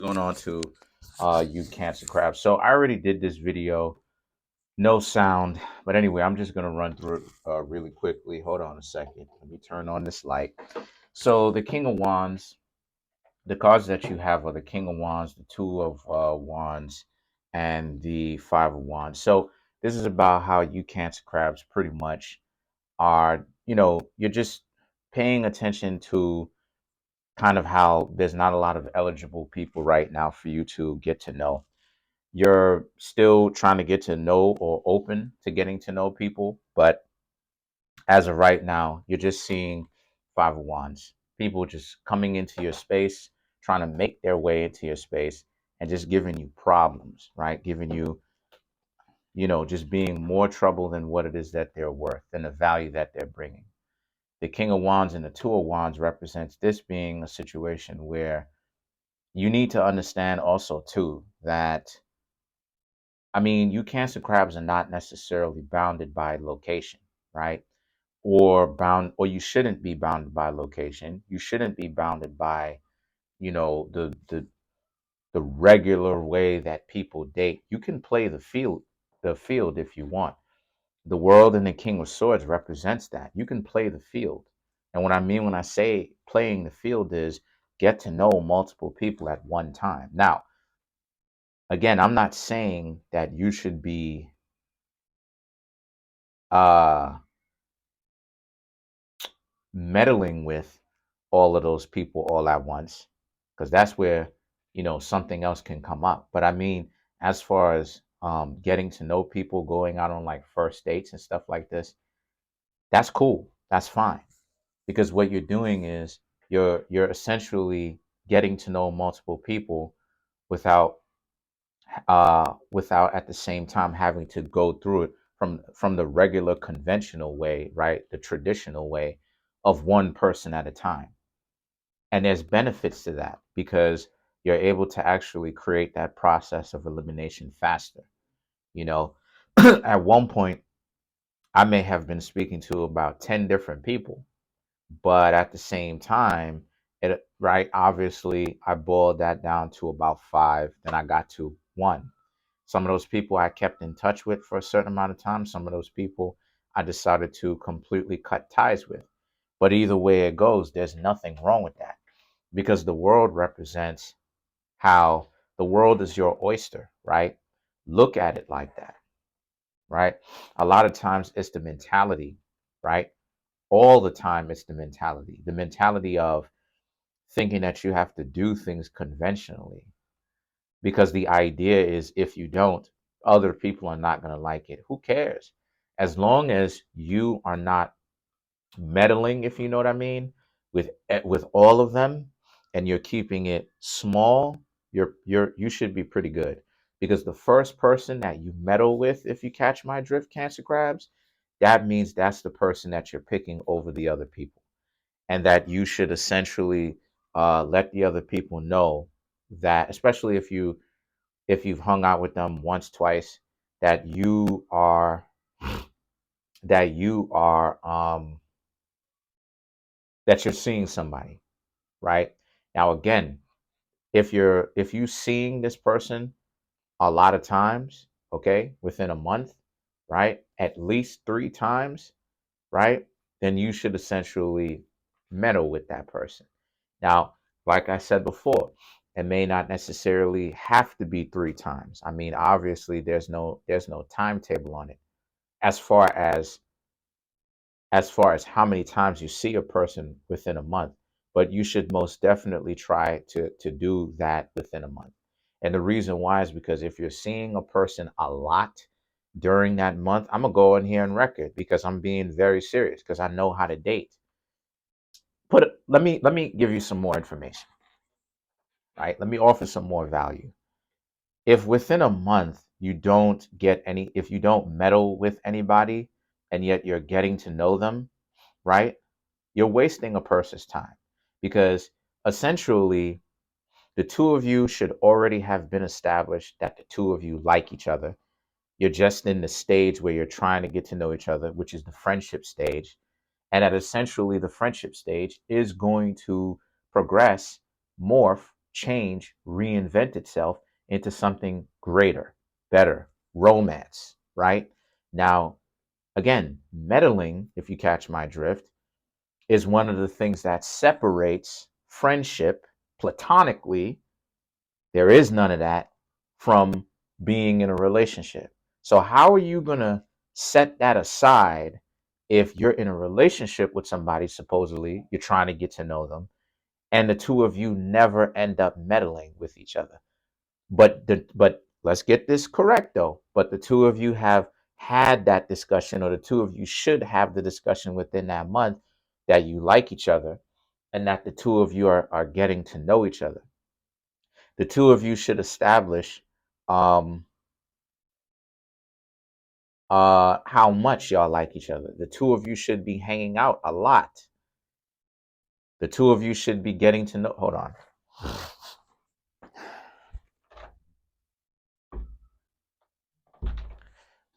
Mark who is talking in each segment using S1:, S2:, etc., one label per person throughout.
S1: Going on to you Cancer Crab. So I already did this video, no sound, but anyway, I'm just gonna run through it really quickly. Hold on a second. Let me turn on this light. So the King of Wands, the cards that you have are the King of Wands, the Two of Wands, and the Five of Wands. So this is about how you Cancer Crabs pretty much are, you're just paying attention to kind of how there's not a lot of eligible people right now for you to get to know. You're still trying to get to know or open to getting to know people, but as of right now, you're just seeing Five of Wands. People just coming into your space, trying to make their way into your space and just giving you problems, right? Giving you, just being more trouble than what it is that they're worth and the value that they're bringing. The King of Wands and the Two of Wands represents this being a situation where you need to understand also too that you Cancer Crabs are not necessarily bounded by location, right? Or you shouldn't be bounded by location. You shouldn't be bounded by, the regular way that people date. You can play the field if you want. The World and the King of Swords represents that. You can play the field. And what I mean when I say playing the field is get to know multiple people at one time. Now, again, I'm not saying that you should be uh meddling with all of those people all at once, because that's where something else can come up. But I mean, as far as getting to know people, going out on like first dates and stuff like this, that's cool, that's fine, because what you're doing is you're essentially getting to know multiple people without without at the same time having to go through it from the regular conventional way, right? The traditional way of one person at a time. And there's benefits to that because you're able to actually create that process of elimination faster. You know, at one point, I may have been speaking to about 10 different people, but at the same time, right, obviously, I boiled that down to about five, then I got to one. Some of those people I kept in touch with for a certain amount of time. Some of those people I decided to completely cut ties with. But either way it goes, there's nothing wrong with that because the world represents how the world is your oyster, right? Look at it like that, right? A lot of times it's the mentality, right? All the time it's the mentality of thinking that you have to do things conventionally because the idea is if you don't, other people are not going to like it. Who cares? As long as you are not meddling, if you know what I mean, with all of them, and you're keeping it small, you should be pretty good. Because the first person that you meddle with, if you catch my drift, Cancer Crabs, that means that's the person that you're picking over the other people, and that you should essentially let the other people know that, especially if you've hung out with them once, twice, that you are that you're seeing somebody, right? Now again, if you seeing this person a lot of times, okay, within a month, right? At least three times, right? Then you should essentially meddle with that person. Now, like I said before, it may not necessarily have to be three times. I mean, obviously there's no timetable on it as far as how many times you see a person within a month, but you should most definitely try to do that within a month. And the reason why is because if you're seeing a person a lot during that month, I'm gonna go in here and record because I'm being very serious because I know how to date. Let me give you some more information, right? Let me offer some more value. If within a month if you don't meddle with anybody and yet you're getting to know them, right? You're wasting a person's time because essentially the two of you should already have been established that the two of you like each other. You're just in the stage where you're trying to get to know each other, which is the friendship stage. And that essentially the friendship stage is going to progress, morph, change, reinvent itself into something greater, better, romance, right? Now, again, meddling, if you catch my drift, is one of the things that separates friendship platonically. There is none of that from being in a relationship. So, how are you going to set that aside if you're in a relationship with somebody, supposedly you're trying to get to know them, and the two of you never end up meddling with each other? But let's get this correct though. But the two of you have had that discussion, or the two of you should have the discussion within that month that you like each other and that the two of you are getting to know each other. The two of you should establish um how much y'all like each other. The two of you should be hanging out a lot. The two of you should be getting to know, hold on.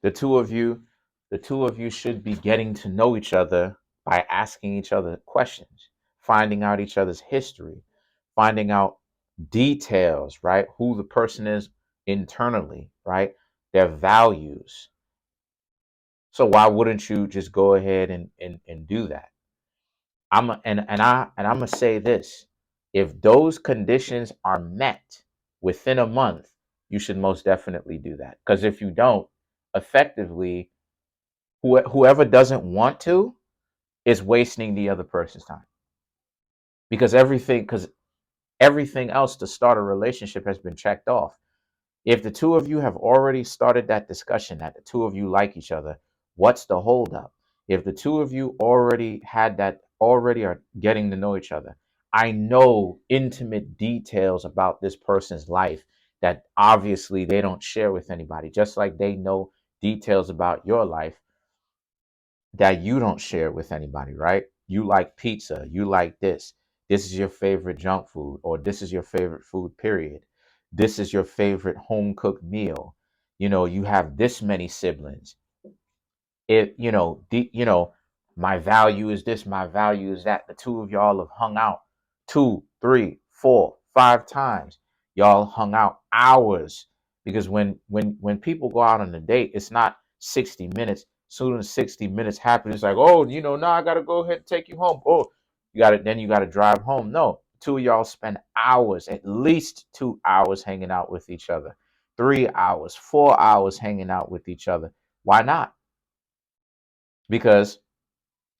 S1: The two of you, the two of you should be getting to know each other by asking each other questions, finding out each other's history, finding out details, right? Who the person is internally, right? Their values. So why wouldn't you just go ahead and do that? I'm gonna say this: if those conditions are met within a month, you should most definitely do that. Because if you don't, effectively, whoever doesn't want to is wasting the other person's time. Because everything else to start a relationship has been checked off. If the two of you have already started that discussion that the two of you like each other, what's the holdup? If the two of you already had that, already are getting to know each other, I know intimate details about this person's life that obviously they don't share with anybody, just like they know details about your life that you don't share with anybody, right? You like pizza, you like this. This is your favorite junk food, or this is your favorite food, period. This is your favorite home cooked meal. You have this many siblings. My value is this, my value is that. The two of y'all have hung out 2, 3, 4, 5 times. Y'all hung out hours, because when people go out on a date, it's not 60 minutes. Soon as 60 minutes happen, it's like, oh, now I gotta go ahead and take you home. Oh, you gotta drive home. No, two of y'all spend hours, at least 2 hours hanging out with each other, 3 hours, 4 hours hanging out with each other. Why not? Because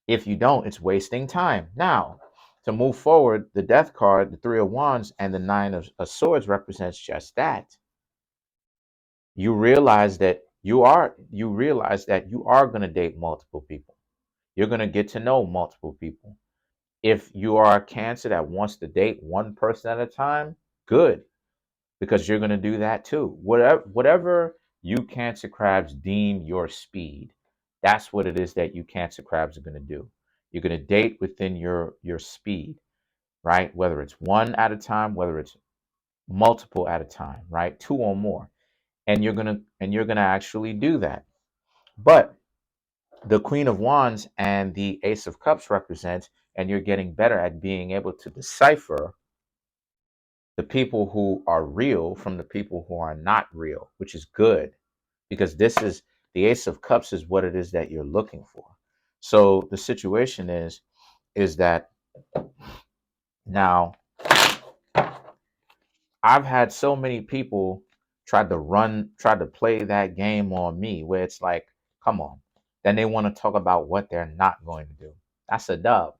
S1: if you don't, it's wasting time. Now, to move forward, the death card, the Three of Wands, and the Nine of Swords represents just that. You realize that you are going to date multiple people. You're going to get to know multiple people. If you are a Cancer that wants to date one person at a time, good, because you're going to do that too. Whatever you Cancer crabs deem your speed, that's what it is that you Cancer crabs are going to do. You're going to date within your speed, right? Whether it's one at a time, whether it's multiple at a time, right? Two or more. And you're gonna actually do that. But the Queen of Wands and the Ace of Cups represents, and you're getting better at being able to decipher the people who are real from the people who are not real, which is good, because this is the Ace of Cups is what it is that you're looking for. So the situation is that now I've had so many people try to play that game on me, where it's like, come on. Then they want to talk about what they're not going to do. That's a dub,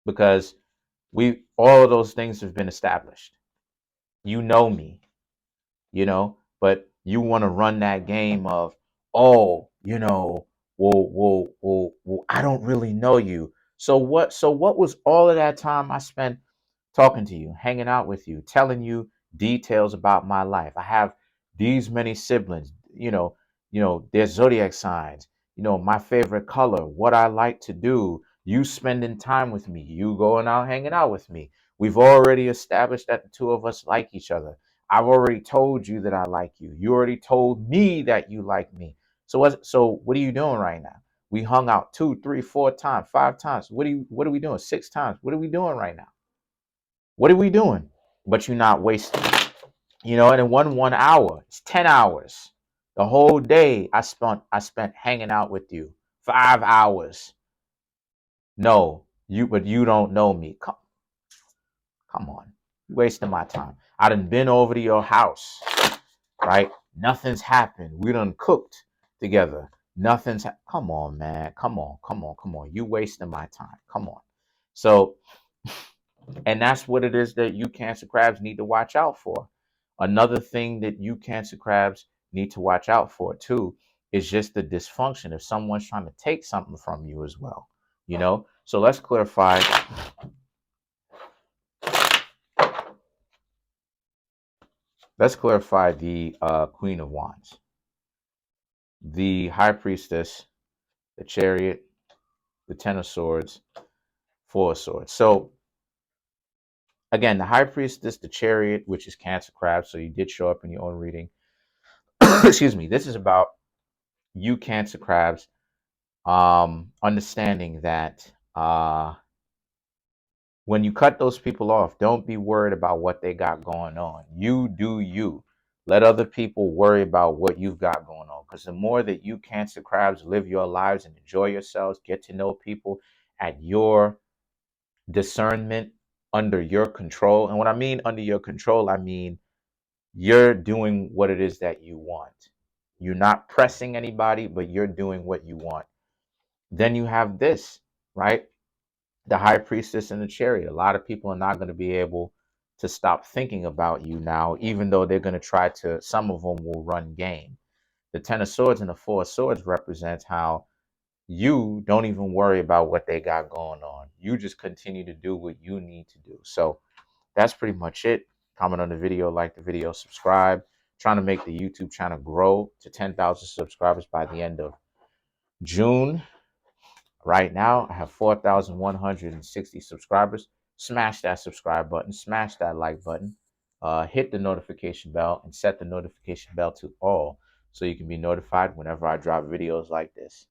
S1: because all of those things have been established. You know me, but you want to run that game of, oh, well, I don't really know you. So what was all of that time I spent talking to you, hanging out with you, telling you details about my life? I have these many siblings, their zodiac signs, my favorite color, what I like to do, you spending time with me, you going out hanging out with me. We've already established that the two of us like each other. I've already told you that I like you. You already told me that you like me. So what are you doing right now? We hung out 2, 3, 4 times, 5 times. What are we doing? 6 times. What are we doing right now? What are we doing? but you're not wasting. You know, and in 1 hour, it's 10 hours. The whole day I spent hanging out with you. 5 hours. No, but you don't know me. Come on. You're wasting my time. I done been over to your house, right? Nothing's happened. We done cooked together. Come on, man. Come on. You wasting my time. Come on. So, and that's what it is that you Cancer crabs need to watch out for. Another thing that you Cancer crabs need to watch out for too is just the dysfunction if someone's trying to take something from you as well. You know? So let's clarify. Let's clarify the Queen of Wands, the High Priestess, the Chariot, the Ten of Swords, Four of Swords. So again, the High Priestess, the Chariot, which is Cancer crab, so you did show up in your own reading. Excuse me. This is about you Cancer crabs understanding that when you cut those people off, don't be worried about what they got going on. You do you. Let other people worry about what you've got going on. Because the more that you Cancer crabs live your lives and enjoy yourselves, get to know people at your discernment, under your control. And when I mean under your control, I mean you're doing what it is that you want. You're not pressing anybody, but you're doing what you want. Then you have this, right? The High Priestess and the Chariot. A lot of people are not going to be able to stop thinking about you now, even though they're going to try to, some of them will run game. The Ten of Swords and the Four of Swords represents how you don't even worry about what they got going on. You just continue to do what you need to do. So that's pretty much it. Comment on the video, like the video, subscribe. Trying to make the YouTube channel grow to 10,000 subscribers by the end of June. Right now, I have 4,160 subscribers. Smash that subscribe button, smash that like button, hit the notification bell, and set the notification bell to all so you can be notified whenever I drop videos like this.